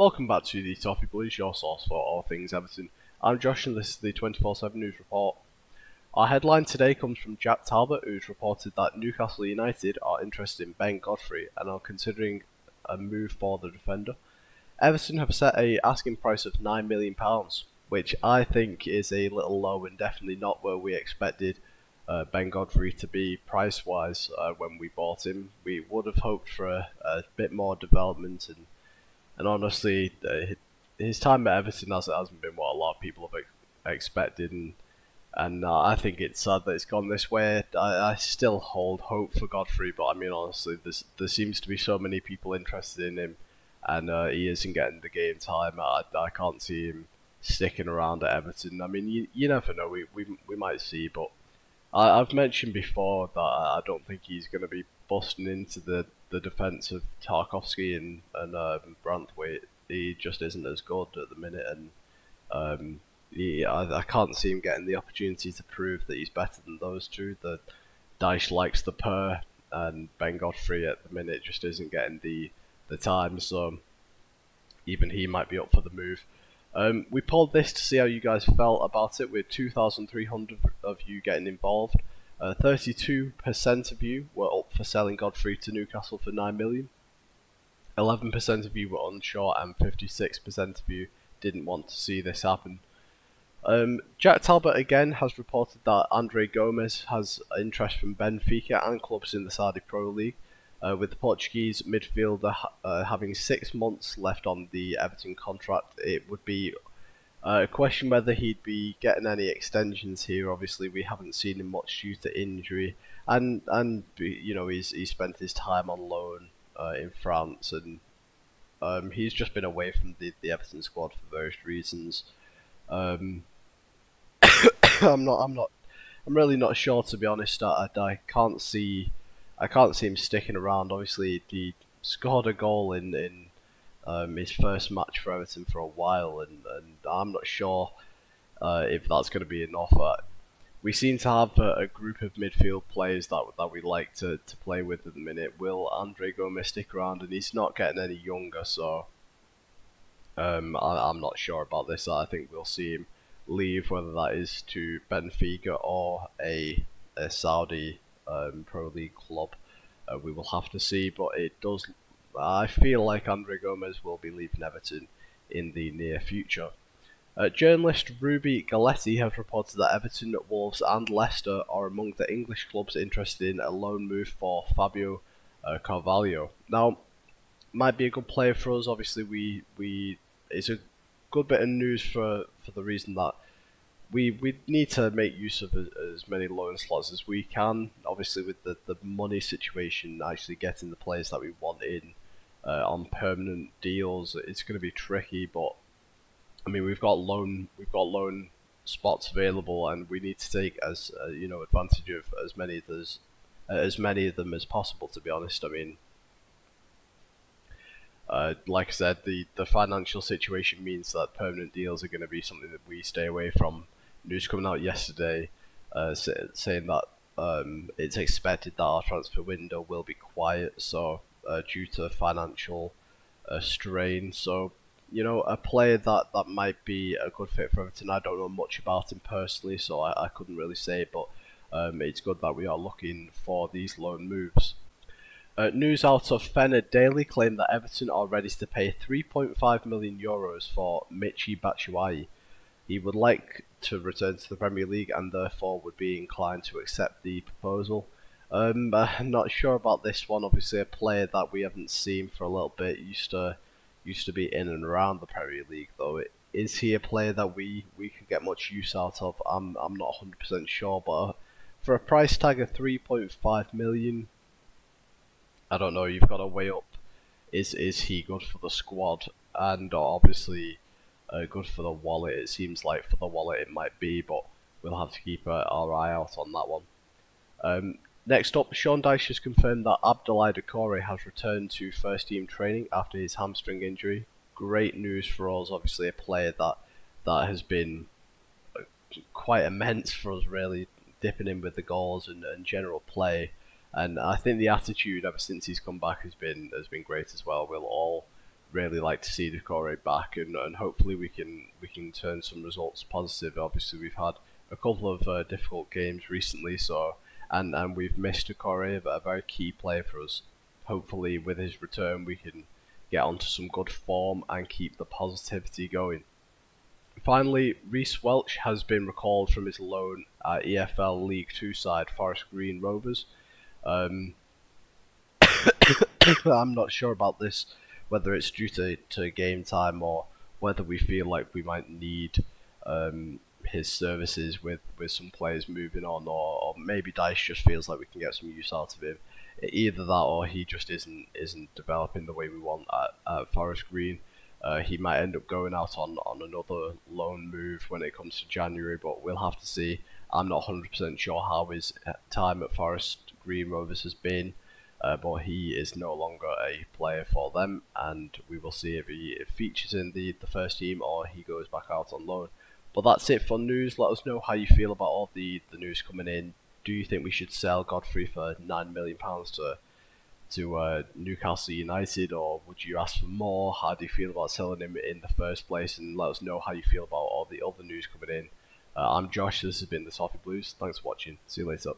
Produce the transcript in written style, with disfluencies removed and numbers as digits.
Welcome back to the Toffee Blues, your source for all things Everton. I'm Josh and this is the 24/7 News Report. Our headline today comes from Jack Talbot, who's reported that Newcastle United are interested in Ben Godfrey and are considering a move for the defender. Everton have set a asking price of £9 million, which I think is a little low and definitely not where we expected Ben Godfrey to be price-wise when we bought him. We would have hoped for a bit more development and honestly, his time at Everton hasn't been what a lot of people have expected, and I think it's sad that it's gone this way. I still hold hope for Godfrey, but I mean honestly, there seems to be so many people interested in him, and he isn't getting the game time. I can't see him sticking around at Everton. I mean, you never know. We might see, but I've mentioned before that I don't think he's going to be busting into the defence of Tarkowski and Branthwaite. He just isn't as good at the minute, and I can't see him getting the opportunity to prove that he's better than those two. The Dyche likes the pair, and Ben Godfrey at the minute just isn't getting the time, so even he might be up for the move. We pulled this to see how you guys felt about it, with 2,300 of you getting involved. 32% of you were up for selling Godfrey to Newcastle for £9 million. 11% of you were unsure, and 56% of you didn't want to see this happen. Jack Talbot again has reported that Andre Gomes has interest from Benfica and clubs in the Saudi Pro League, with the Portuguese midfielder having 6 months left on the Everton contract. It would be a question whether he'd be getting any extensions here. Obviously, we haven't seen him much due to injury, and you know he's spent his time on loan in France, and he's just been away from the Everton squad for various reasons. I'm really not sure, to be honest. I can't see him sticking around. Obviously, he scored a goal in his first match for Everton for a while, and I'm not sure if that's going to be enough. We seem to have a group of midfield players that we like to play with at the minute. Will Andre Gomes stick around? And he's not getting any younger, so I'm not sure about this. I think we'll see him leave, whether that is to Benfica or a Saudi Pro League club. We will have to see, but it does. I feel like Andre Gomes will be leaving Everton in the near future. Journalist Ruby Galletti has reported that Everton, Wolves and Leicester are among the English clubs interested in a loan move for Fabio Carvalho. Now, might be a good player for us. Obviously, it's a good bit of news for the reason that we need to make use of as many loan slots as we can. Obviously, with the money situation, actually getting the players that we want in on permanent deals, it's going to be tricky. But I mean, we've got loan spots available, and we need to take advantage of as many of them as possible. To be honest, I mean, like I said, the financial situation means that permanent deals are going to be something that we stay away from. News coming out yesterday saying that it's expected that our transfer window will be quiet, so due to financial strain. So, you know, a player that might be a good fit for Everton. I don't know much about him personally, so I couldn't really say, but it's good that we are looking for these loan moves. News out of Fenner Daily claim that Everton are ready to pay €3.5 million for Michy Batshuayi. He would like to return to the Premier League and therefore would be inclined to accept the proposal. I'm not sure about this one. Obviously, a player that we haven't seen for a little bit, used to be in and around the Premier League, though. Is he a player that we can get much use out of? I'm not 100% sure, but for a price tag of 3.5 million, I don't know. You've got to weigh up: is he good for the squad, and obviously good for the wallet? It seems like for the wallet it might be, but we'll have to keep our eye out on that one. Next up, Sean Dyche has confirmed that Abdoulaye Doucouré has returned to first team training after his hamstring injury. Great news for us. Obviously, a player that has been quite immense for us, really, dipping in with the goals and general play. And I think the attitude ever since he's come back has been great as well. We'll all really like to see Decore back, and hopefully we can turn some results positive. Obviously, we've had a couple of difficult games recently, so and we've missed Decore, a very key player for us. Hopefully, with his return, we can get onto some good form and keep the positivity going. Finally, Reece Welch has been recalled from his loan at EFL League Two side Forest Green Rovers. Um, I'm not sure about this, whether it's due to game time or whether we feel like we might need his services with some players moving on, or maybe Dice just feels like we can get some use out of him. Either that, or he just isn't developing the way we want at Forest Green. He might end up going out on another loan move when it comes to January, but we'll have to see. I'm not 100% sure how his time at Forest Green Rovers has been, but he is no longer a player for them, and we will see if he features in the first team or he goes back out on loan. But that's it for news. Let us know how you feel about all the news coming in. Do you think we should sell Godfrey for £9 million to Newcastle United, or would you ask for more? How do you feel about selling him in the first place? And let us know how you feel about all the other news coming in. I'm Josh, this has been the Toffee Blues. Thanks for watching. See you later.